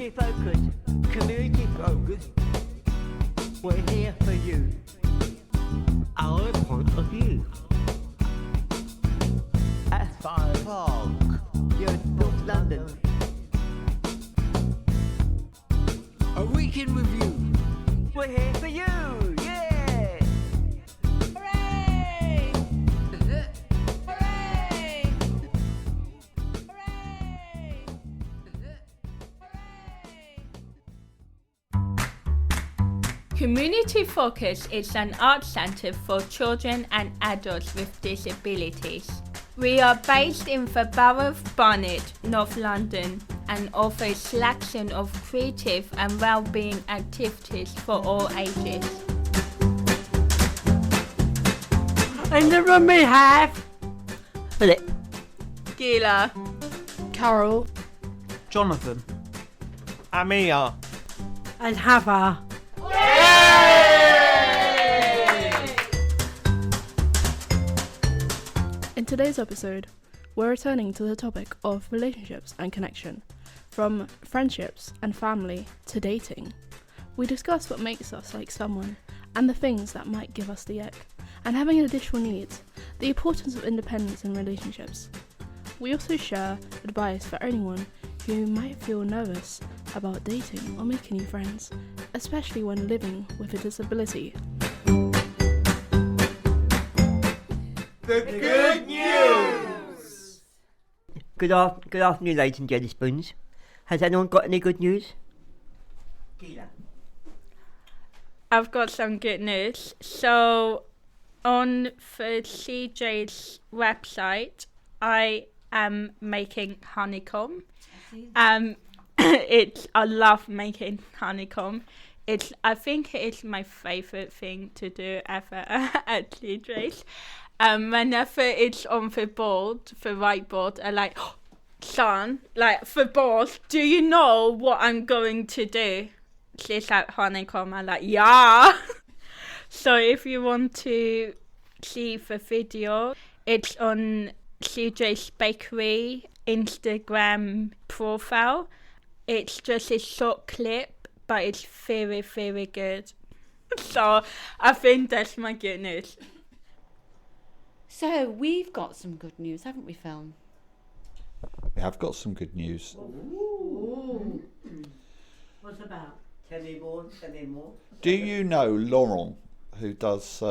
Community focused. Community focused. We're here for you. Our point of view. Asphalt Park. You're in North London. A week in review. We're here for you. Yeah. Hooray! Hooray! Hooray! Community Focus is an art centre for children and adults with disabilities. We are based in the Borough of Barnet, North London, and offer a selection of creative and well-being activities for all ages. In the room we have Philip, Gila, Carol, Jonathan, Amia, and Hava. In today's episode, we're returning to the topic of relationships and connection, from friendships and family to dating. We discuss what makes us like someone and the things that might give us the ick, and having additional needs, the importance of independence in relationships. We also share advice for anyone who might feel nervous about dating or making new friends, especially when living with a disability. The good news! Good afternoon, ladies and gentlemen. Has anyone got any good news? I've got some good news. So, on the CJ's website, I am making honeycomb. I love making honeycomb. I think it's my favourite thing to do ever at CJ's. Whenever it's on the board, the whiteboard, I like, son, like the board, do you know what I'm going to do? She's like, honeycomb. I'm like, yeah. So if you want to see the video, it's on CJ's Bakery Instagram profile. It's just a short clip, but it's very, very good. So I think that's my good news. So we've got some good news, haven't we, Phil? We have got some good news. Ooh. What's about? Tell me more. Do you know Laurent, who does...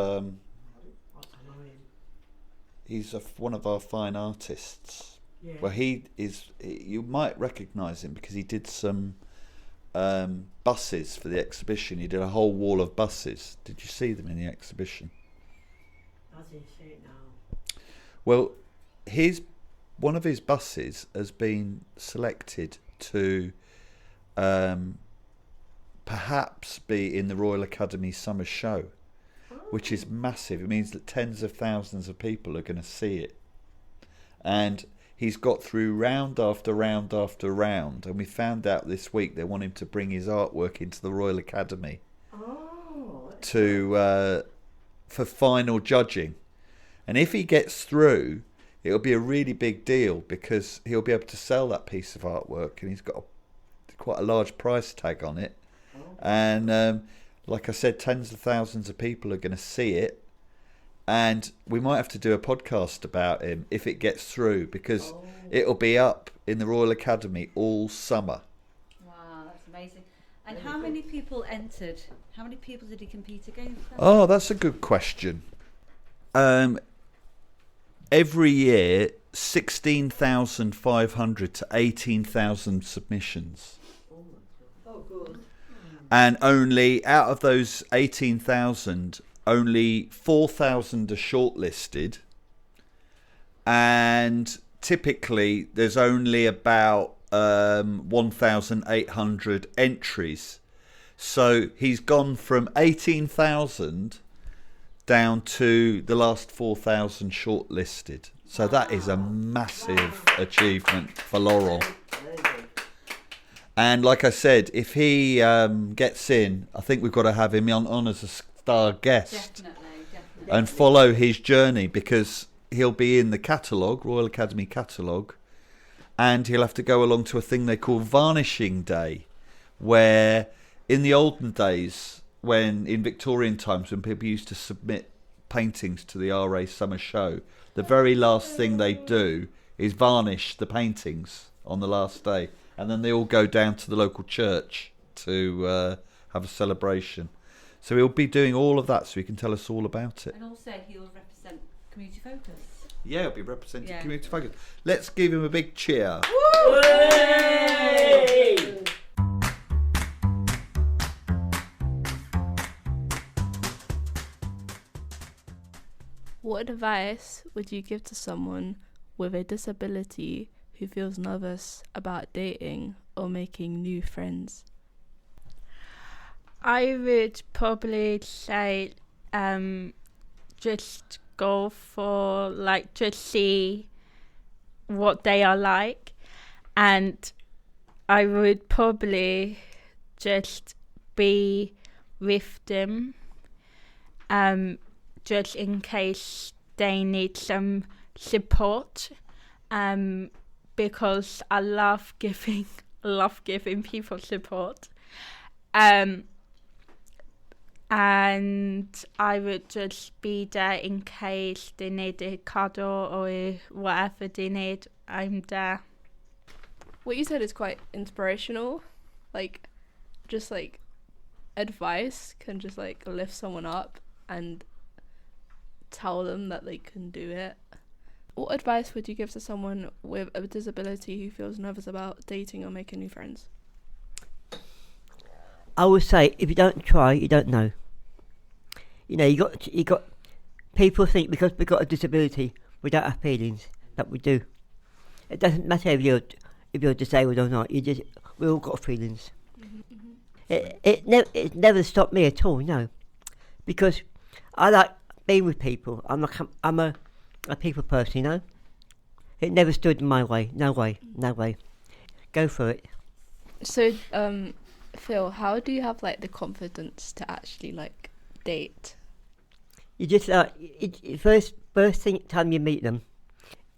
he's one of our fine artists. Yeah. Well, you might recognise him because he did some buses for the exhibition. He did a whole wall of buses. Did you see them in the exhibition? Does he see it now? Well, one of his buses has been selected to perhaps be in the Royal Academy Summer Show, which is massive. It means that tens of thousands of people are going to see it. And he's got through round after round after round, and we found out this week they want him to bring his artwork into the Royal Academy for final judging. And if he gets through, it'll be a really big deal because he'll be able to sell that piece of artwork, and he's got quite a large price tag on it. And like I said, tens of thousands of people are going to see it, and we might have to do a podcast about him if it gets through, because it'll be up in the Royal Academy all summer. Wow, that's amazing. And how many people entered? How many people did he compete against? Oh, that's a good question. Every year, 16,500 to 18,000 submissions. Oh, good. And only, out of those 18,000, only 4,000 are shortlisted. And typically, there's only about 1,800 entries. So he's gone from 18,000 down to the last 4,000 shortlisted. So that is a massive achievement for Laurent. And like I said, if he gets in, I think we've got to have him on as a star guest. Definitely. And follow his journey, because he'll be in the catalogue, Royal Academy catalogue, and he'll have to go along to a thing they call Varnishing Day, where in the olden days, when in Victorian times, when people used to submit paintings to the RA Summer Show, the very last thing they do is varnish the paintings on the last day, and then they all go down to the local church to have a celebration. So he'll be doing all of that, so he can tell us all about it. And also he'll represent Community Focus. Yeah, he'll be representing Community Focus. Let's give him a big cheer. What advice would you give to someone with a disability who feels nervous about dating or making new friends? I would probably say just go for, like, just see what they are like, and I would probably just be with them just in case they need some support, because I love giving people support, and I would just be there in case they need a cuddle or whatever they need. I'm there. What you said is quite inspirational. Like, just like advice can just like lift someone up and tell them that they can do it. What advice would you give to someone with a disability who feels nervous about dating or making new friends? I would say, if you don't try, you don't know. You know, you got people think because we've got a disability, we don't have feelings, that we do. It doesn't matter if you're disabled or not. We all got feelings. It never stopped me at all, no, because I like being with people. I'm a people person, you know. It never stood in my way. No way. Go for it. So, Phil, how do you have like the confidence to actually like date? You just first time you meet them,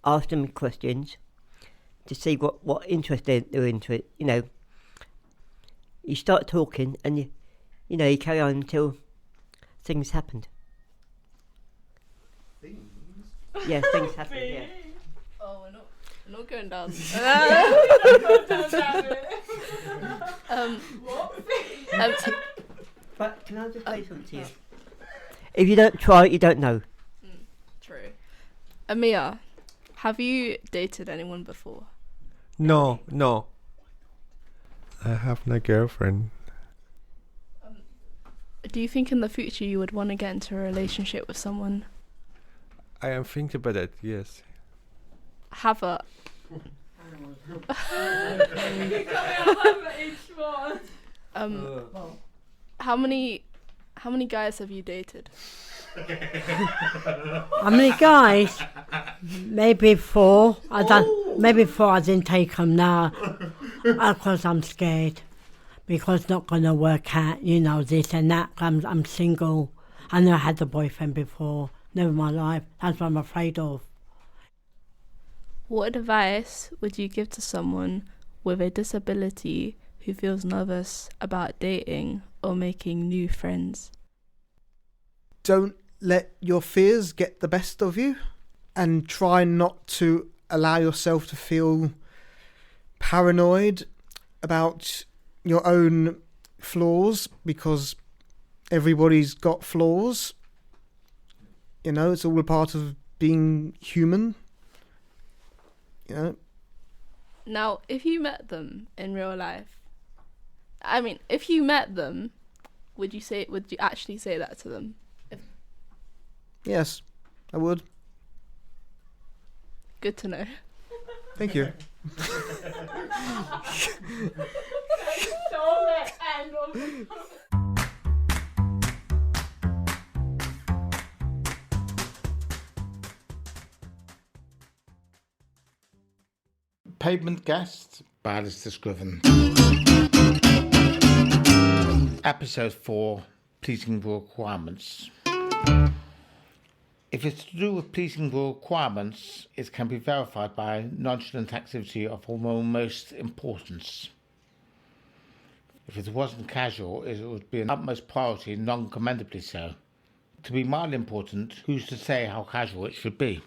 ask them questions to see what interest they're into it. You know, you start talking and you know you carry on until things happened. Yeah, things happen. Yeah. Oh, we're not going down. But can I just say something to you? If you don't try it, you don't know. True. Amia, have you dated anyone before? No. I have no girlfriend. Do you think in the future you would want to get into a relationship with someone? I am thinking about it, yes. Have a... How many guys have you dated? How many guys? Maybe 4. Maybe 4. I didn't take them now because I'm scared. Because it's not going to work out, you know, this and that. I'm single. I never had a boyfriend before. Never in my life. That's what I'm afraid of. What advice would you give to someone with a disability who feels nervous about dating or making new friends? Don't let your fears get the best of you, and try not to allow yourself to feel paranoid about your own flaws, because everybody's got flaws. You know, it's all a part of being human. You know. Now, if you met them in real life, I mean, if you met them, would you actually say that to them? Yes, I would. Good to know. Thank you. Pavement guest by Alistair Scriven. Episode 4, Pleasing Requirements. If it's to do with pleasing requirements, it can be verified by nonchalant activity of almost importance. If it wasn't casual, it would be an utmost priority, non-commendably so. To be mildly important, who's to say how casual it should be?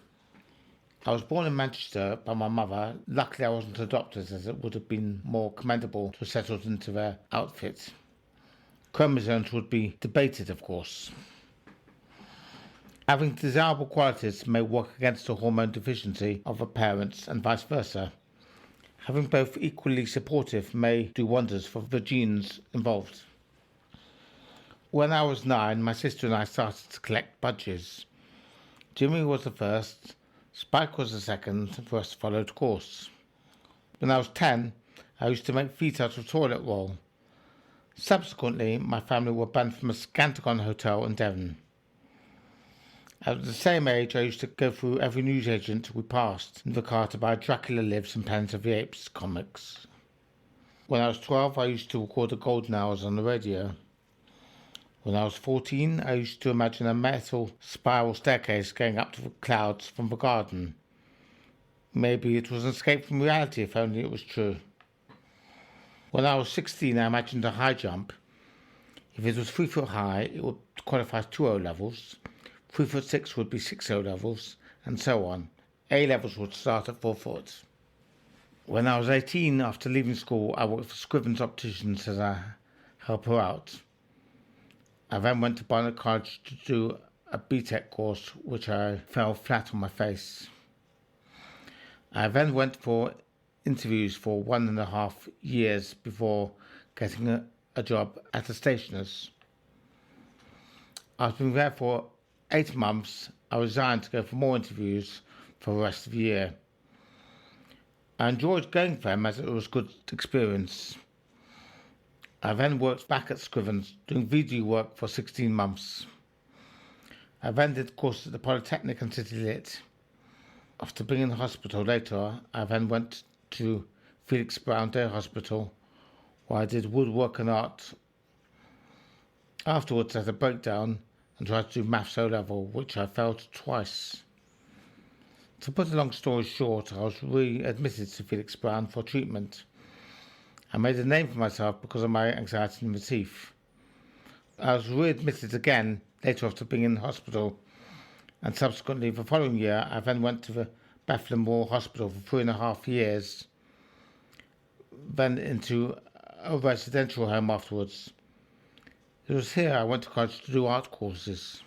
I was born in Manchester by my mother. Luckily I wasn't adopted, as it would have been more commendable to have settled into their outfit. Chromosomes would be debated, of course. Having desirable qualities may work against the hormone deficiency of the parents and vice versa. Having both equally supportive may do wonders for the genes involved. When I was 9, my sister and I started to collect budgies. Jimmy was the first, Spike was the second, the rest followed course. When I was 10, I used to make feet out of toilet roll. Subsequently, my family were banned from a Scantagon hotel in Devon. At the same age, I used to go through every newsagent we passed in the car to buy Dracula Lives and Planet of the Apes comics. When I was 12, I used to record the golden hours on the radio. When I was 14, I used to imagine a metal spiral staircase going up to the clouds from the garden. Maybe it was an escape from reality, if only it was true. When I was 16, I imagined a high jump. If it was 3 foot high, it would qualify as 2 O levels. 3 foot 6 would be 6 O levels, and so on. A levels would start at 4 foot. When I was 18, after leaving school, I worked for Scriven's opticians as a helper out. I then went to Barnet College to do a BTEC course, which I fell flat on my face. I then went for interviews for 1.5 years before getting a job at a stationer's. After being there for 8 months, I resigned to go for more interviews for the rest of the year. I enjoyed going for them as it was a good experience. I then worked back at Scriven's doing VD work for 16 months. I then did courses at the Polytechnic and City Lit. After being in the hospital later, I then went to Felix Brown Day Hospital, where I did woodwork and art. Afterwards, I had a breakdown and tried to do maths O-level, which I failed twice. To put a long story short, I was readmitted to Felix Brown for treatment. I made a name for myself because of my anxiety in the teeth. I was readmitted again later after being in hospital, and subsequently the following year I then went to the Bethlehem Royal Hospital for 3.5 years, then into a residential home afterwards. It was here I went to college to do art courses.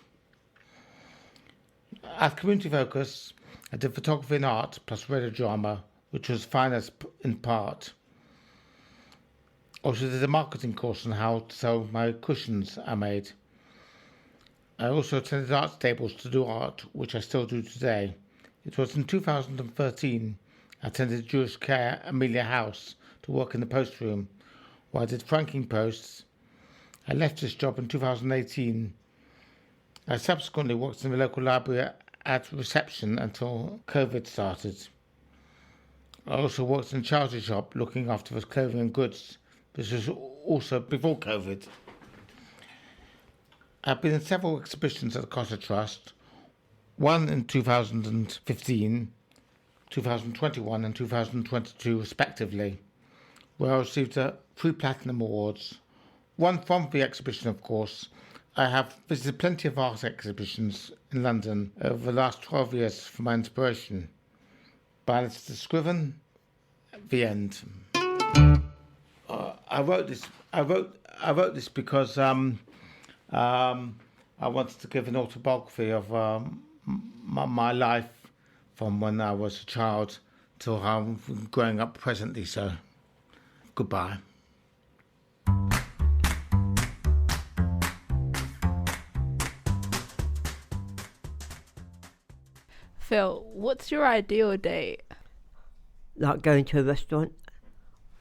At Community Focus, I did photography and art plus radio drama, which was financed in part. Also did a marketing course on how to sell my cushions I made. I also attended art tables to do art, which I still do today. It was in 2013 I attended Jewish Care Amelia House to work in the post room, where I did franking posts. I left this job in 2018. I subsequently worked in the local library at reception until COVID started. I also worked in a charity shop looking after the clothing and goods. This was also before COVID. I've been in several exhibitions at the Cotter Trust, one in 2015, 2021 and 2022 respectively, where I received 3 Platinum Awards. One from the exhibition, of course. I have visited plenty of art exhibitions in London over the last 12 years for my inspiration. By Alistair Scriven, the end. I wrote this because I wanted to give an autobiography of my life from when I was a child till how I'm growing up presently. So, goodbye. Phil, what's your ideal date? Like going to a restaurant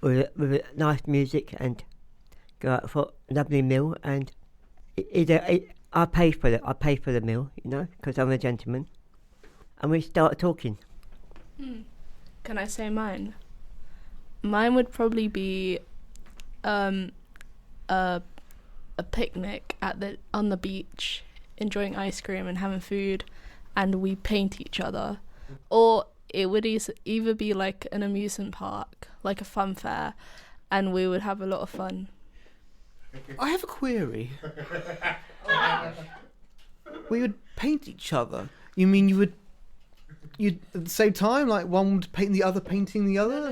with nice music and go out for a lovely meal, and I pay for it. I pay for the meal, you know, because I'm a gentleman, and we start talking. Can I say mine? Mine would probably be a picnic on the beach, enjoying ice cream and having food, and we paint each other. Or it would either be like an amusement park, like a fun fair, and we would have a lot of fun. I have a query. We would paint each other. You mean you'd at the same time, like one would paint the other, painting the other? No.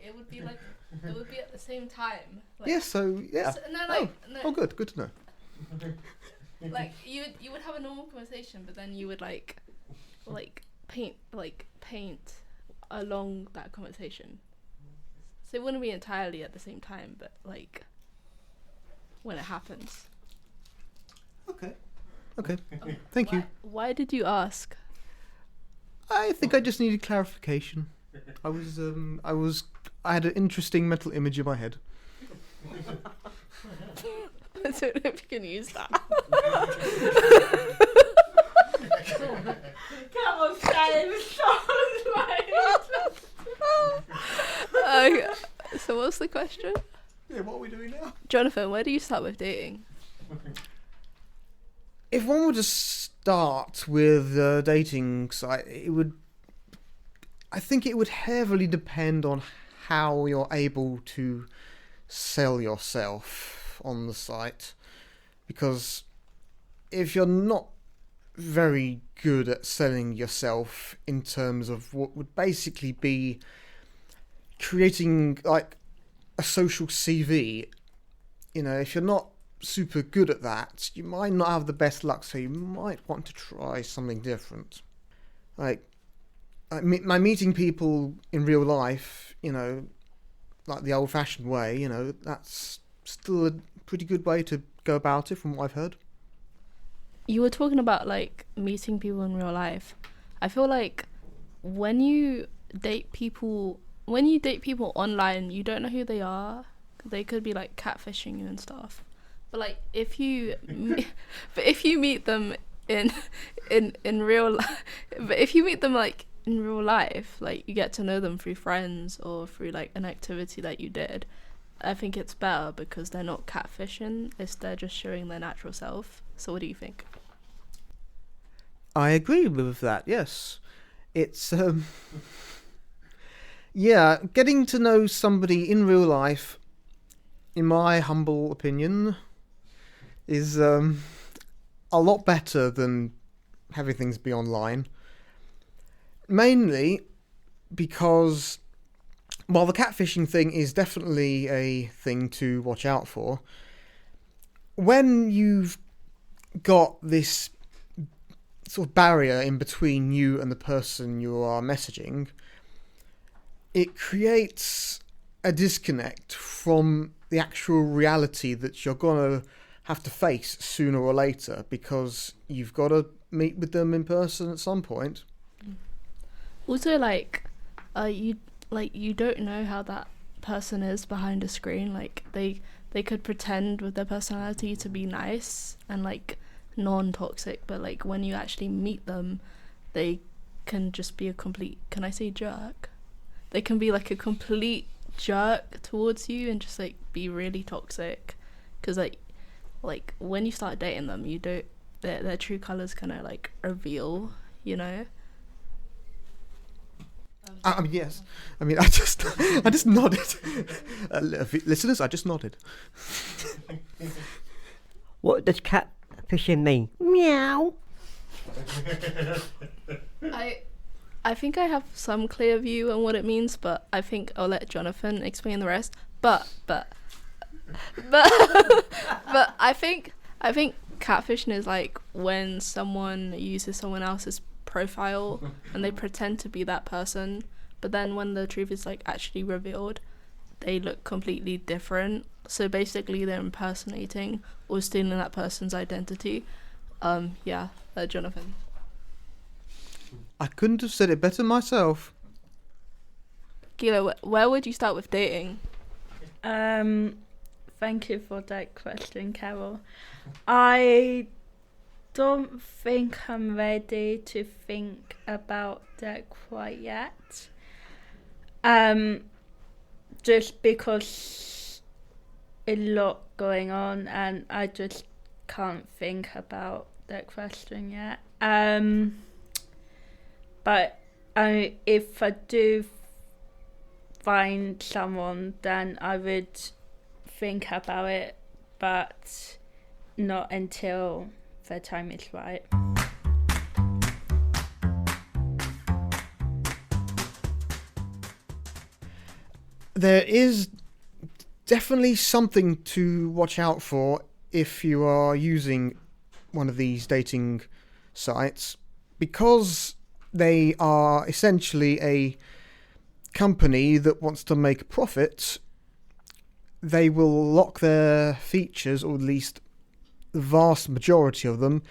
It would be like it would be at the same time. Like, Yeah. So yeah. no. Oh, good. Good to know. Like you would have a normal conversation, but then you would like paint along that conversation. So it wouldn't be entirely at the same time, but like when it happens. Okay. Thank you. Why did you ask? I think I just needed clarification. I had an interesting mental image in my head. I don't know if you can use that. Come on, Sam. Okay, so what's the question? Yeah, what are we doing now? Jonathan, where do you start with dating? If one were to start with a dating site, I think it would heavily depend on how you're able to sell yourself on the site. Because if you're not very good at selling yourself in terms of what would basically be creating like a social CV, if you're not super good at that, you might not have the best luck, so you might want to try something different. Like meeting people in real life, like the old-fashioned way, that's still a pretty good way to go about it from what I've heard. You were talking about like meeting people in real life. I feel like when you date people online, you don't know who they are. They could be like catfishing you and stuff. But like if you meet them in real but if you meet them like in real life, like you get to know them through friends or through like an activity that you did, I think it's better because they're not catfishing, they're just showing their natural self. So what do you think? I agree with that, yes. It's yeah, getting to know somebody in real life, in my humble opinion, is a lot better than having things be online. Mainly because, while the catfishing thing is definitely a thing to watch out for, when you've got this sort of barrier in between you and the person you are messaging, it creates a disconnect from the actual reality that you're going to have to face sooner or later, because you've got to meet with them in person at some point. Also, you don't know how that person is behind a screen. Like they could pretend with their personality to be nice and like non-toxic, but like when you actually meet them, they can just be a complete, can I say jerk? They can be like a complete jerk towards you and just like be really toxic, because like when you start dating them, you don't, their true colors kind of like reveal, I mean, yes. I mean, I just nodded. Listeners, I just nodded. What does catfishing mean? Meow. I think I have some clear view on what it means, but I think I'll let Jonathan explain the rest. But I think catfishing is like when someone uses someone else's profile and they pretend to be that person, but then when the truth is like actually revealed, they look completely different. So basically they're impersonating or stealing that person's identity. Jonathan. I couldn't have said it better myself. Gila, where would you start with dating? Thank you for that question, Carol. I don't think I'm ready to think about that quite yet. Just because a lot going on and I just can't think about that question yet. But if I do find someone, then I would think about it but not until the time is right. There is definitely something to watch out for if you are using one of these dating sites, because they are essentially a company that wants to make a profit. They will lock their features, or at least the vast majority of them,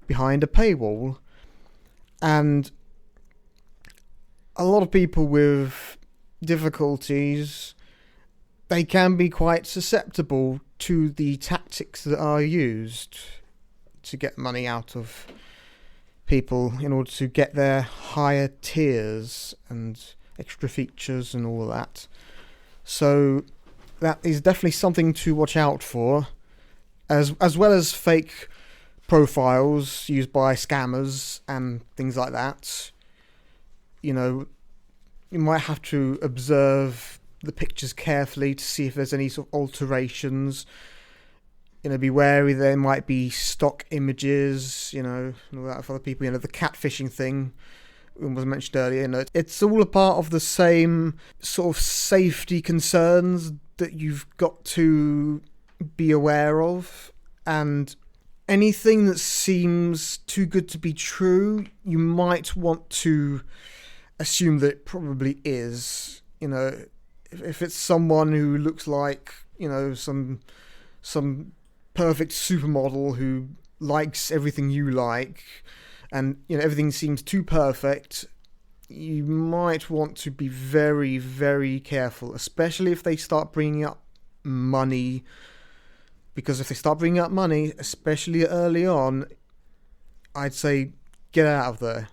behind a paywall. And a lot of people with difficulties, they can be quite susceptible to the tactics that are used to get money out of people in order to get their higher tiers and extra features and all that. So that is definitely something to watch out for, as well as fake profiles used by scammers and things like that. You know, you might have to observe the pictures carefully to see if there's any sort of alterations. You know, be wary there might be stock images, you know, and all that for other people. You know, the catfishing thing was mentioned earlier. You know, it's all a part of the same sort of safety concerns that you've got to be aware of. And anything that seems too good to be true, you might want to assume that it probably is. You know, if it's someone who looks like, you know, some perfect supermodel who likes everything you like, and, you know, everything seems too perfect, you might want to be very, very careful, especially if they start bringing up money. Because if they start bringing up money, especially early on, I'd say get out of there,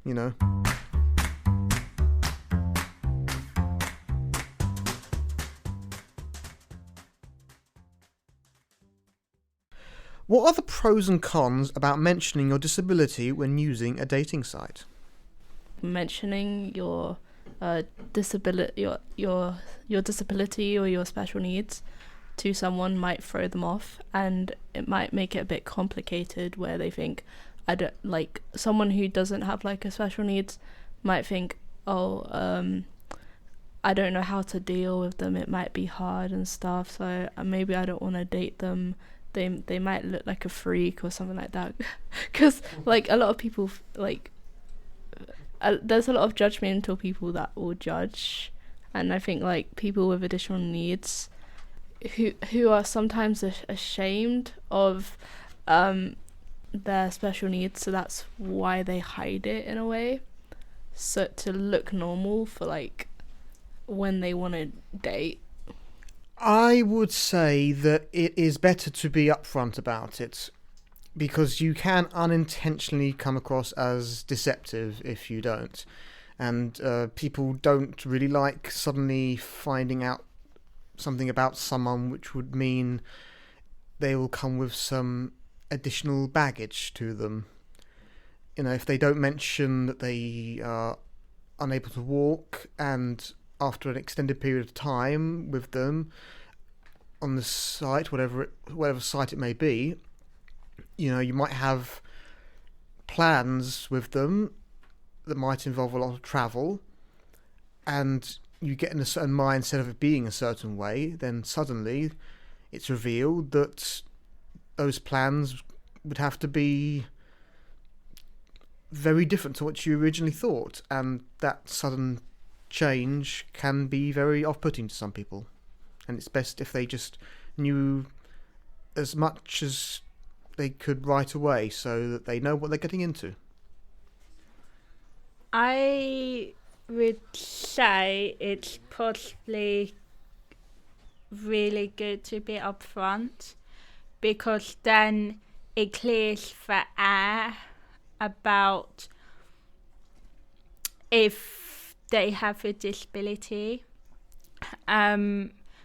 you know. What are the pros and cons about mentioning your disability when using a dating site? Mentioning your disability, your disability or your special needs to someone might throw them off, and it might make it a bit complicated, where they think, I don't, like, someone who doesn't have like a special needs might think, I don't know how to deal with them, it might be hard and stuff, so maybe I don't want to date them. They might look like a freak or something like that. Because like a lot of people, like there's a lot of judgmental people that will judge, and I think like people with additional needs who are sometimes ashamed of their special needs, so that's why they hide it in a way, so to look normal for like when they want to date. I would say that it is better to be upfront about it, because you can unintentionally come across as deceptive if you don't. And people don't really like suddenly finding out something about someone which would mean they will come with some additional baggage to them. You know, if they don't mention that they are unable to walk, and after an extended period of time with them on the site, whatever site it may be, you know, you might have plans with them that might involve a lot of travel, and you get in a certain mindset of it being a certain way, then suddenly it's revealed that those plans would have to be very different to what you originally thought, and that sudden change can be very off-putting to some people. And it's best if they just knew as much as they could right away, so that they know what they're getting into. I would say it's possibly really good to be upfront, because then it clears the air about if they have a disability.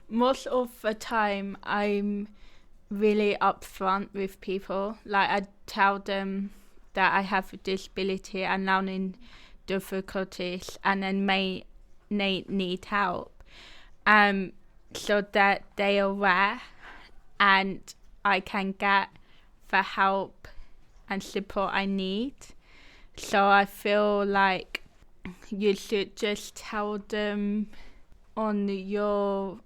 Most of the time I'm really upfront with people. Like, I tell them that I have a disability and learning difficulties, and then may need help, so that they are aware and I can get the help and support I need. So I feel like you should just tell them on the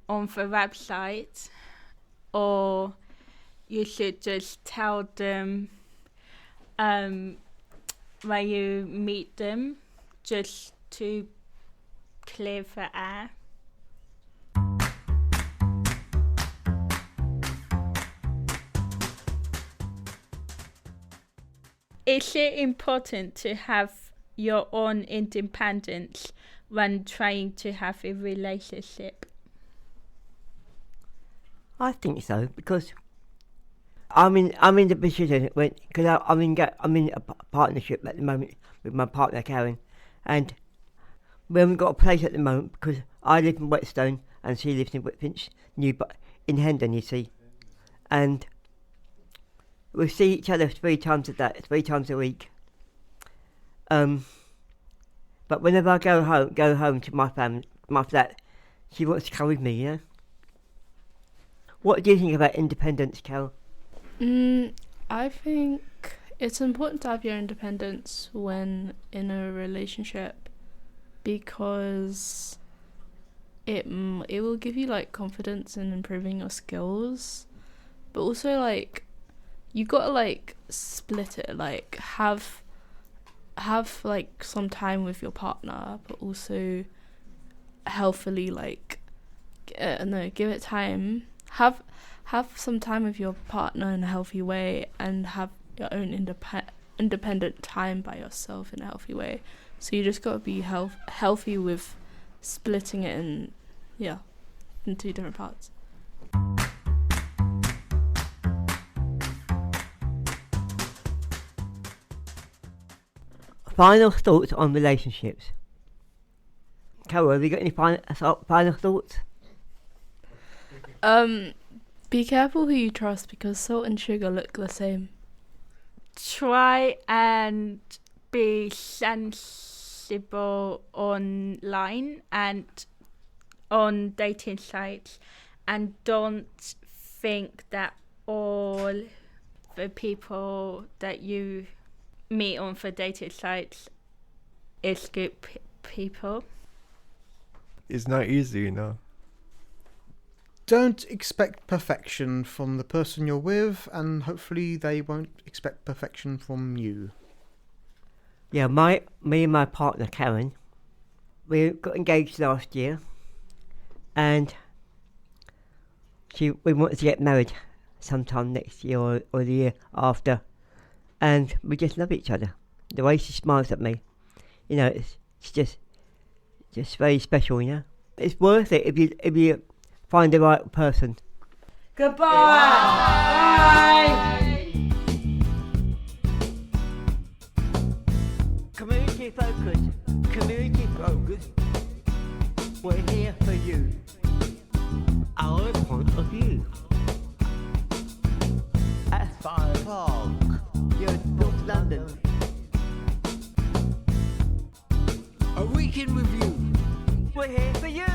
website, or you should just tell them when you meet them, just to clear the air. Is it important to have your own independence when trying to have a relationship? I think so, because I'm in the position because I'm in a partnership at the moment with my partner Karen, and we haven't got a place at the moment because I live in Whetstone and she lives in Whitfinch, in Hendon, you see, and we see each other 3 times a week. But whenever I go home to my flat, she wants to come with me, you know. What do you think about independence, Carol? I think it's important to have your independence when in a relationship, because it will give you like confidence in improving your skills, but also like you gotta like split it, like have like some time with your partner, but also healthily like give it time. Have some time with your partner in a healthy way, and have your own independent time by yourself in a healthy way. So you just gotta be healthy with splitting it in 2 different parts. Final thoughts on relationships. Carol, have you got any final thoughts? Be careful who you trust, because salt and sugar look the same. Try and be sensible online and on dating sites, and don't think that all the people that you meet on the dating sites is good people. It's not easy, you know. Don't expect perfection from the person you're with, and hopefully they won't expect perfection from you. Yeah, me and my partner Karen, we got engaged last year, and we want to get married sometime next year or the year after, and we just love each other. The way she smiles at me, you know, it's just very special, you know. It's worth it if you find the right person. Goodbye. Bye. Community focus. We're here for you. Our point of view. At 5 o'clock, you're North London. A week in review. We're here for you.